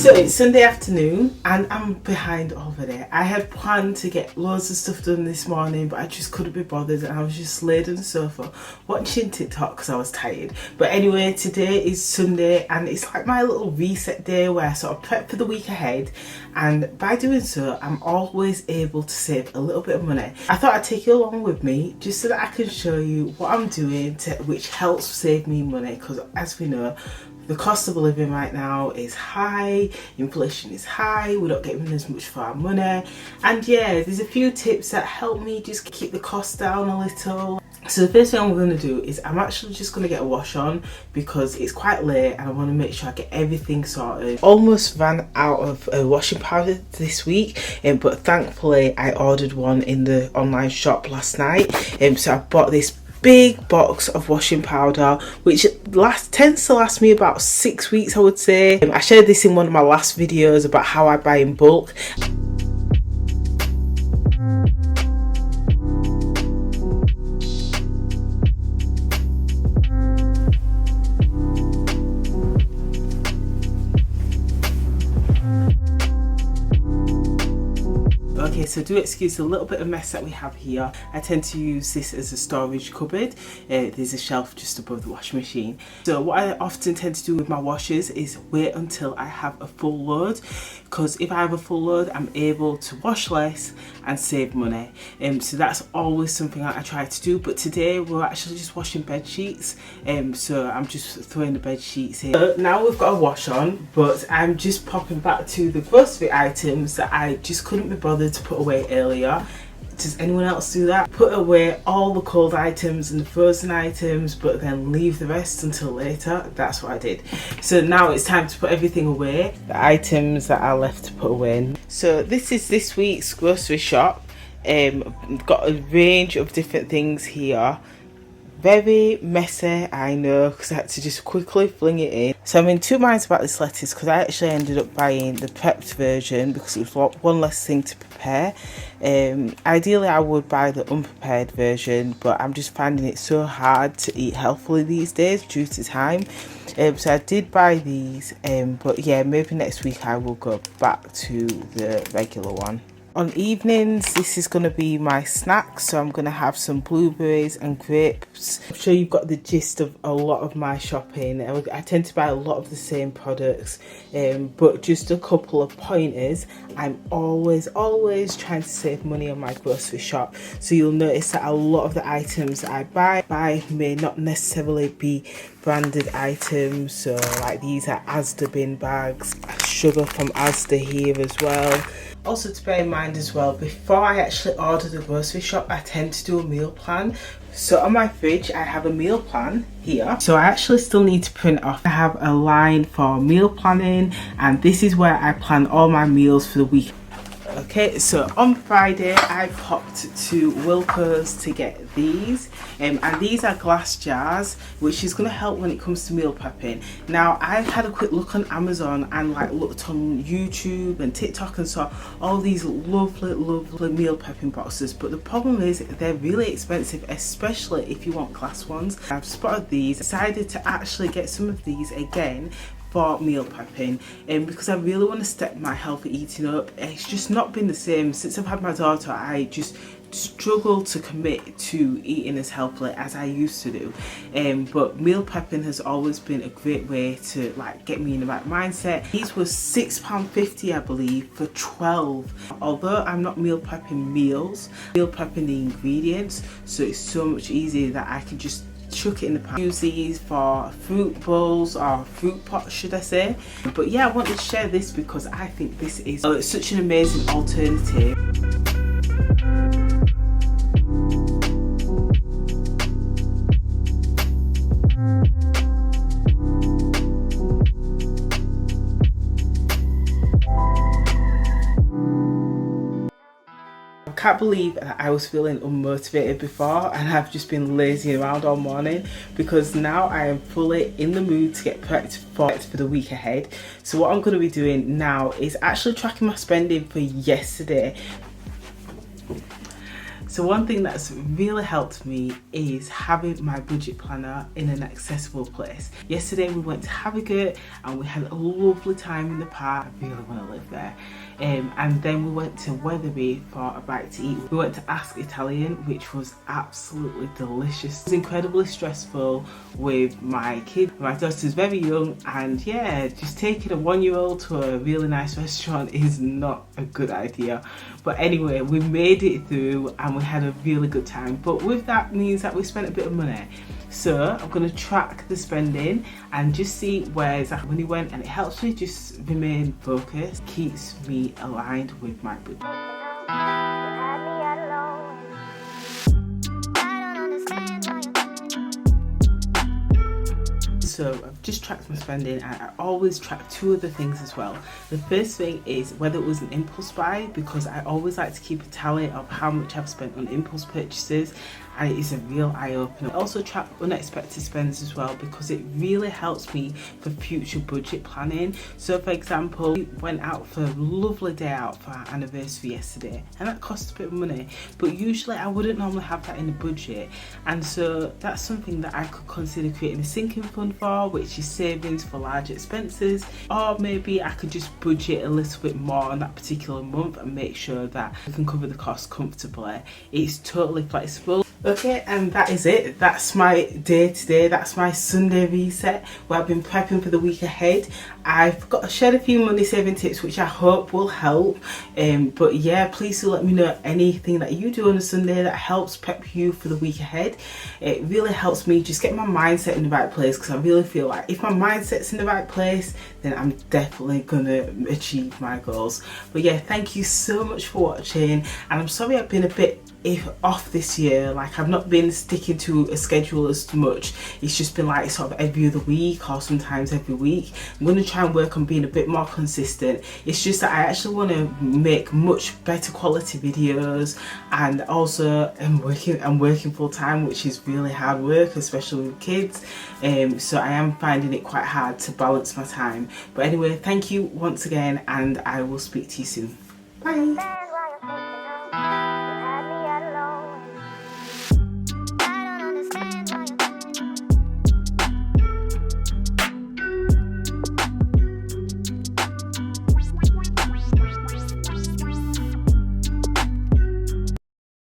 So it's Sunday afternoon and I'm behind already. I had planned to get loads of stuff done this morning, but I just couldn't be bothered and I was just laid on the sofa watching TikTok because I was tired. But anyway, today is Sunday and it's like my little reset day where I sort of prep for the week ahead, and by doing so I'm always able to save a little bit of money. I thought I'd take you along with me just so that I can show you what I'm doing which helps save me money, because as we know, the cost of living right now is high, inflation is high, we're not getting as much for our money. And yeah, there's a few tips that help me just keep the cost down a little. So the first thing I'm going to do is I'm actually just going to get a wash on because it's quite late and I want to make sure I get everything sorted. Almost ran out of washing powder this week, but thankfully I ordered one in the online shop last night. So I bought this big box of washing powder which tends to last me about 6 weeks, I would say. I shared this in one of my last videos about how I buy in bulk. Okay, so do excuse a little bit of mess that we have here. I tend to use this as a storage cupboard. There's a shelf just above the washing machine. So what I often tend to do with my washers is wait until I have a full load, because if I have a full load I'm able to wash less and save money. So that's always something I try to do. But today we're actually just washing bed sheets, so I'm just throwing the bed sheets in. So now we've got a wash on, but I'm just popping back to the grocery items that I just couldn't be bothered to put away earlier. Does anyone else do that? Put away all the cold items and the frozen items but then leave the rest until later? That's what I did. So now it's time to put everything away, the items that are left to put away. So this is this week's grocery shop. Got a range of different things here. Very messy, I know, because I had to just quickly fling it in. So I'm in two minds about this lettuce because I actually ended up buying the prepped version because it was one less thing to prepare. Ideally I would buy the unprepared version, but I'm just finding it so hard to eat healthily these days due to time. So I did buy these, but yeah, maybe next week I will go back to the regular one. On evenings, this is going to be my snack, so I'm going to have some blueberries and grapes. I'm sure you've got the gist of a lot of my shopping. I tend to buy a lot of the same products, but just a couple of pointers. I'm always trying to save money on my grocery shop, so you'll notice that a lot of the items that I buy may not necessarily be branded items. So like these are Asda bin bags, sugar from Asda here as well. Also to bear in mind as well, before I actually order the grocery shop, I tend to do a meal plan. So on my fridge I have a meal plan here, so I actually still need to print off. I have a line for meal planning and this is where I plan all my meals for the week. Okay, so on Friday I popped to Wilko's to get these, and these are glass jars, which is going to help when it comes to meal prepping. Now I had a quick look on Amazon and like looked on YouTube and TikTok and saw all these lovely meal prepping boxes, but the problem is they're really expensive, especially if you want glass ones. I've spotted these, decided to actually get some of these again for meal prepping, because I really want to step my healthy eating up. It's just not been the same since I've had my daughter. I just struggle to commit to eating as healthily as I used to do, but meal prepping has always been a great way to like get me in the right mindset. These were £6.50 I believe for 12. Although I'm not meal prepping meals, meal prepping the ingredients, so it's so much easier that I can just chuck it in the pan. Use these for fruit bowls or fruit pots, should I say. But yeah, I wanted to share this because I think this is it's such an amazing alternative. I can't believe that I was feeling unmotivated before and I've just been lazying around all morning, because now I am fully in the mood to get prepped for the week ahead. So what I'm going to be doing now is actually tracking my spending for yesterday. So one thing that's really helped me is having my budget planner in an accessible place. Yesterday we went to Harrogate and we had a lovely time in the park. I really want to live there. And then we went to Wetherby for a bite to eat. We went to Asda Italian, which was absolutely delicious. It was incredibly stressful with my kid. My daughter's very young, and yeah, just taking a 1-year-old to a really nice restaurant is not a good idea. But anyway, we made it through and we had a really good time. But with that means that we spent a bit of money. So I'm going to track the spending and just see where exactly money went, and it helps me just remain focused, keeps me aligned with my budget. So I've just tracked my spending, and I always track 2 other things as well. The first thing is whether it was an impulse buy, because I always like to keep a tally of how much I've spent on impulse purchases, and it is a real eye-opener. I also track unexpected spends as well, because it really helps me for future budget planning. So for example, we went out for a lovely day out for our anniversary yesterday, and that cost a bit of money, but usually I wouldn't normally have that in the budget, and so that's something that I could consider creating a sinking fund for, which is savings for large expenses. Or maybe I could just budget a little bit more on that particular month and make sure that I can cover the cost comfortably. It's totally flexible. Okay, and that is it. That's my day today. That's my Sunday reset where I've been prepping for the week ahead. I've got shared a few money saving tips which I hope will help. But yeah, please do let me know anything that you do on a Sunday that helps prep you for the week ahead. It really helps me just get my mindset in the right place, because I really feel like if my mindset's in the right place, then I'm definitely gonna achieve my goals. But yeah, thank you so much for watching, and I'm sorry I've been a bit off this year. Like, I've not been sticking to a schedule as much. It's just been like sort of every other week or sometimes every week. I'm going to try and work on being a bit more consistent. It's just that I actually want to make much better quality videos, and also I'm working full time, which is really hard work, especially with kids. So I am finding it quite hard to balance my time. But anyway, thank you once again, and I will speak to you soon. Bye.